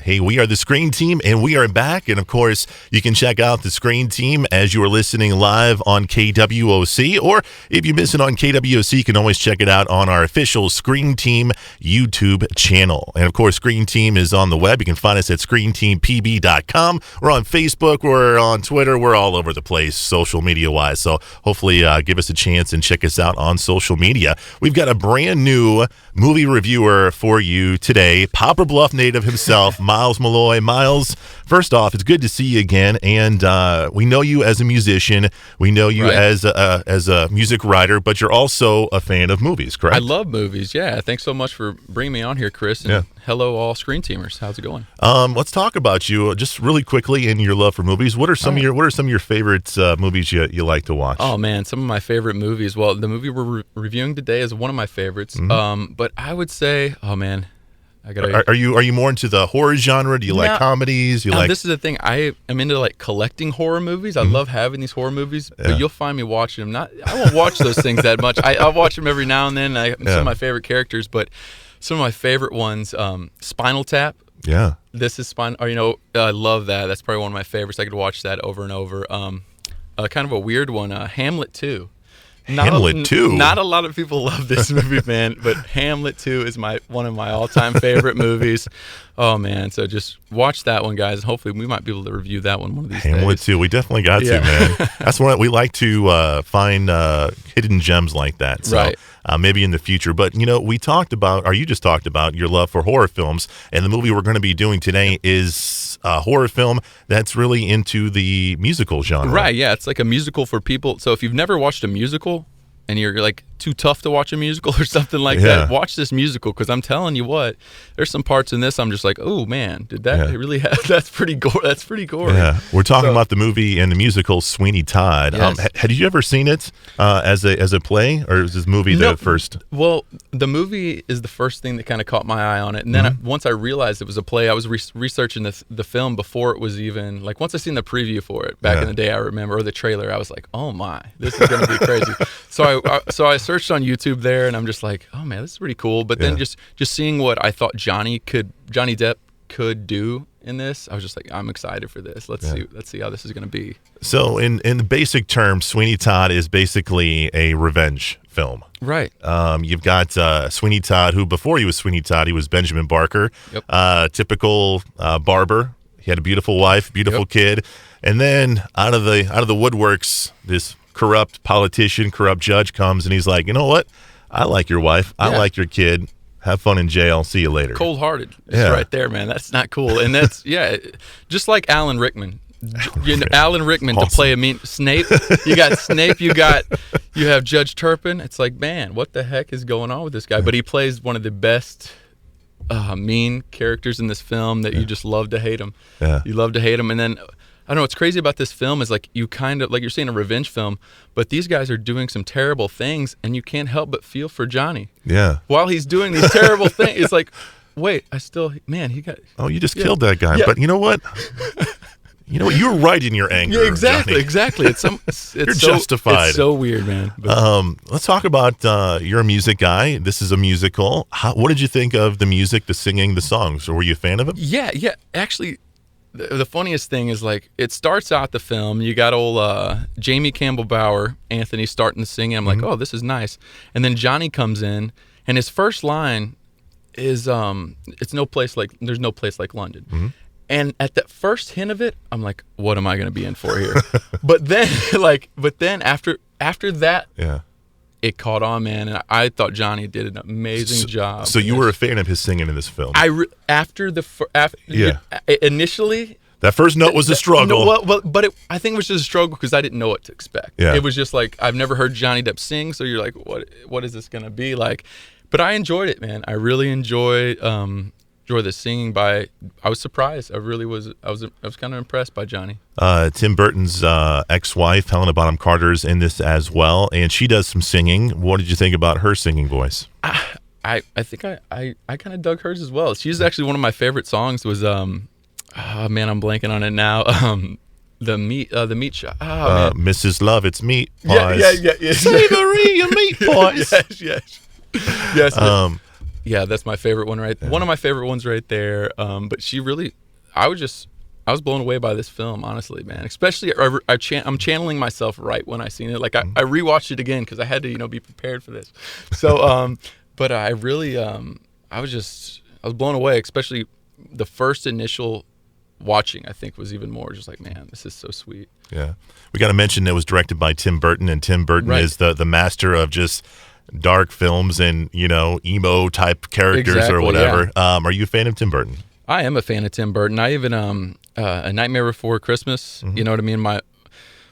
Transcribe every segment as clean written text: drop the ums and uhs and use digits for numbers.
Hey, we are the Screen Team, and we are back. And, of course, you can check out the Screen Team as you are listening live on KWOC. Or if you miss it on KWOC, you can always check it out on our official Screen Team YouTube channel. And, of course, Screen Team is on the web. You can find us at ScreenTeamPB.com. We're on Facebook. We're on Twitter. We're all over the place, social media-wise. So hopefully give us a chance and check us out on social media. We've got a brand new movie reviewer for you today, Poplar Bluff native himself, Miles Malloy. Miles, first off, it's good to see you again, and we know you as a musician. We know you as a music writer, but you're also a fan of movies, correct? I love movies, yeah. Thanks so much for bringing me on here, Chris, and hello, all Screen Teamers. How's it going? Let's talk about you just really quickly in your love for movies. What are some of your favorite movies you like to watch? Oh, man, some of my favorite movies. Well, the movie we're reviewing today is one of my favorites, but I would say, oh, man, Are you more into the horror genre? Do you like comedies? This is the thing. I am into like collecting horror movies. I love having these horror movies, but you'll find me watching them. I won't watch those things that much. I'll watch them every now and then. Some of my favorite characters, but some of my favorite ones, Spinal Tap. Yeah. This is Spinal. Or I love that. That's probably one of my favorites. I could watch that over and over. Kind of a weird one, Hamlet 2. Hamlet 2? Not a lot of people love this movie, man, but Hamlet 2 is one of my all-time favorite movies. Oh, man, so just watch that one, guys. Hopefully we might be able to review that one of these days. Hamlet 2, we definitely got to, man. That's one we like to find hidden gems like that. So, maybe in the future. But, you just talked about your love for horror films, and the movie we're going to be doing today is a horror film that's really into the musical genre. Right, yeah, it's like a musical for people. So if you've never watched a musical and you're like too tough to watch a musical or something like that, watch this musical, because I'm telling you what, there's some parts in this I'm just like, oh man, did that really have? That's pretty gory. Yeah, we're talking about the movie and the musical Sweeney Todd. Yes. Had you ever seen it as a play, or is this movie the first? Well, the movie is the first thing that kind of caught my eye on it, and then once I realized it was a play, I was researching the film before it was even like, once I seen the preview for it back in the day, I remember, or the trailer, I was like, oh my, this is going to be crazy. So I searched on YouTube there, and I'm just like, oh man, this is pretty cool. But then just seeing what I thought Johnny Depp could do in this, I was just like, I'm excited for this. Let's see how this is going to be. So in the basic terms, Sweeney Todd is basically a revenge film. Right. You've got Sweeney Todd, who before he was Sweeney Todd, he was Benjamin Barker. Yep. Typical Barber. He had a beautiful wife, beautiful kid, and then out of the woodworks, this corrupt politician, corrupt judge comes, and he's like, you know what? I like your wife. I like your kid. Have fun in jail. See you later. Cold-hearted. Right there, man. That's not cool. And that's, just like Alan Rickman. Alan Rickman awesome. To play a mean Snape. You got Snape. You have Judge Turpin. It's like, man, what the heck is going on with this guy? But he plays one of the best mean characters in this film that you just love to hate him. Yeah. You love to hate him. And then, I don't know, what's crazy about this film is like, you kind of, like you're saying, a revenge film, but these guys are doing some terrible things, and you can't help but feel for Johnny. Yeah. While he's doing these terrible things, it's like, wait, he got... Oh, you just killed that guy. Yeah. But you know what? You're right in your anger. Yeah, exactly, Johnny. Exactly. You're justified. It's so weird, man. Let's talk about, you're a music guy. This is a musical. What did you think of the music, the singing, the songs? Or were you a fan of it? Yeah. Actually... The funniest thing is, like, it starts out the film, you got old Jamie Campbell Bower, Anthony, starting to sing, and I'm like, oh, this is nice. And then Johnny comes in, and his first line is, there's no place like London. Mm-hmm. And at that first hint of it, I'm like, what am I going to be in for here? but then after that, it caught on, man, and I thought Johnny did an amazing job. So you were a fan of his singing in this film? Initially, that first note was a struggle. I think it was just a struggle because I didn't know what to expect. Yeah. It was just like, I've never heard Johnny Depp sing, so you're like, what is this going to be like? But I enjoyed it, man. I really enjoy the singing. I was surprised. I was kind of impressed by Johnny. Tim Burton's ex-wife, Helena Bonham Carter, is in this as well, and she does some singing. What did you think about her singing voice? I think I kind of dug hers as well. She's actually one of my favorite songs. Was I'm blanking on it now. The meat shop. Mrs. Love, it's meat pies. Yeah. Savory meat pies. Yes. Yeah, that's my favorite one. One of my favorite ones right there. But she really, I was blown away by this film, honestly, man. Especially, I'm channeling myself right when I seen it. Like I rewatched it again because I had to, be prepared for this. So, but I really, I was blown away. Especially the first initial watching, I think, was even more just like, man, this is so sweet. Yeah, we got to mention it was directed by Tim Burton, and Tim Burton is the master of just dark films and emo type characters or whatever. Yeah. Are you a fan of Tim Burton? I am a fan of Tim Burton. I even A Nightmare Before Christmas. Mm-hmm. You know what I mean? My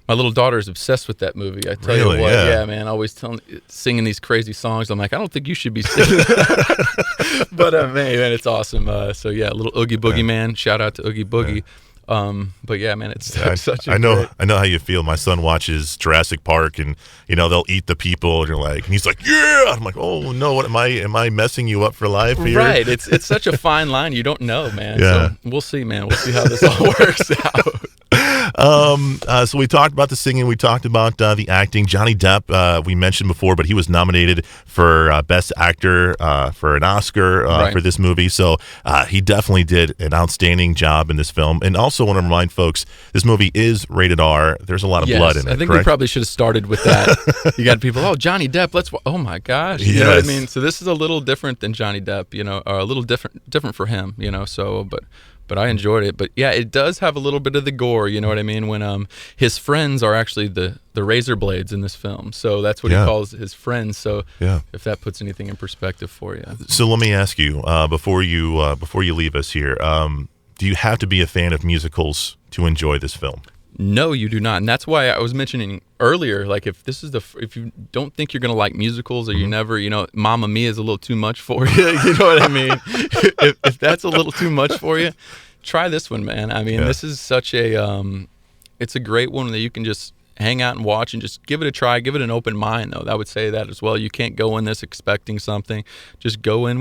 little daughter is obsessed with that movie. I tell you what, yeah, man. Always singing these crazy songs. I'm like, I don't think you should be singing. But man, it's awesome. So yeah, little Oogie Boogie man. Shout out to Oogie Boogie. Yeah. But yeah, man, it's such a I know how you feel. My son watches Jurassic Park, and they'll eat the people, and he's like, yeah. I'm like, oh no, what am I messing you up for life here? Right. It's such a fine line. You don't know, man. Yeah. So we'll see, man. We'll see how this all works out. So we talked about the singing. We talked about the acting. Johnny Depp, we mentioned before, but he was nominated for Best Actor for an Oscar for this movie. So he definitely did an outstanding job in this film. And also want to remind folks, this movie is rated R. There's a lot of blood in it. I think correct? We probably should have started with that. You got people, Johnny Depp, oh my gosh. You know what I mean? So this is a little different than Johnny Depp, or a little different for him, so, but I enjoyed it. But yeah, it does have a little bit of the gore, you know what I mean? When his friends are actually the razor blades in this film. So that's what he calls his friends. So if that puts anything in perspective for you. So let me ask you, before you leave us here, do you have to be a fan of musicals to enjoy this film? No, you do not. And that's why I was mentioning earlier, like if you don't think you're going to like musicals or you never, Mamma Mia is a little too much for you, you know what I mean? if that's a little too much for you, try this one, man. I mean, this is such it's a great one that you can just hang out and watch and just give it a try, give it an open mind though. I would say that as well. You can't go in this expecting something. Just go in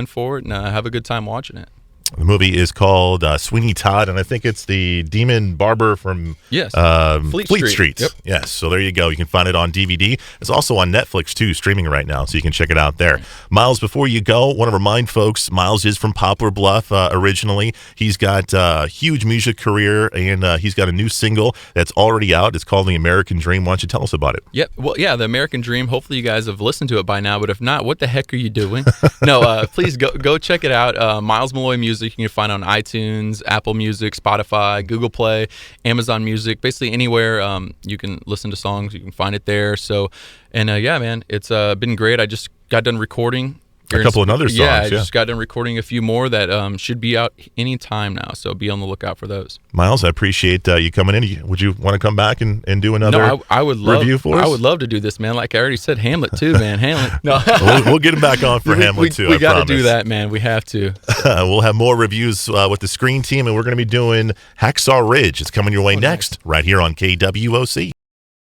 for it and have a good time watching it. The movie is called Sweeney Todd, and I think it's the demon barber from Fleet Street. Yep. Yes, so there you go. You can find it on DVD. It's also on Netflix, too, streaming right now, so you can check it out there. Miles, before you go, want to remind folks, Miles is from Poplar, Bluff originally. He's got a huge music career, and he's got a new single that's already out. It's called The American Dream. Why don't you tell us about it? Yep. Well, yeah, The American Dream. Hopefully you guys have listened to it by now, but if not, what the heck are you doing? No, please go check it out. Miles Malloy Music. You can find on iTunes, Apple Music, Spotify, Google Play, Amazon Music, basically anywhere you can listen to songs, you can find it there. So, and yeah, man, it's been great. I just got done recording a couple of other songs. Yeah, I just got done recording a few more that should be out any time now. So be on the lookout for those. Miles, I appreciate you coming in. Would you want to come back and do another I would love, review for us? I would love to do this, man. Like I already said, Hamlet too, man. Hamlet. No, we'll get him back on for Hamlet too. We got to do that, man. We have to. We'll have more reviews with the Screen Team, and we're going to be doing Hacksaw Ridge. It's coming your way next, right here on KWOC.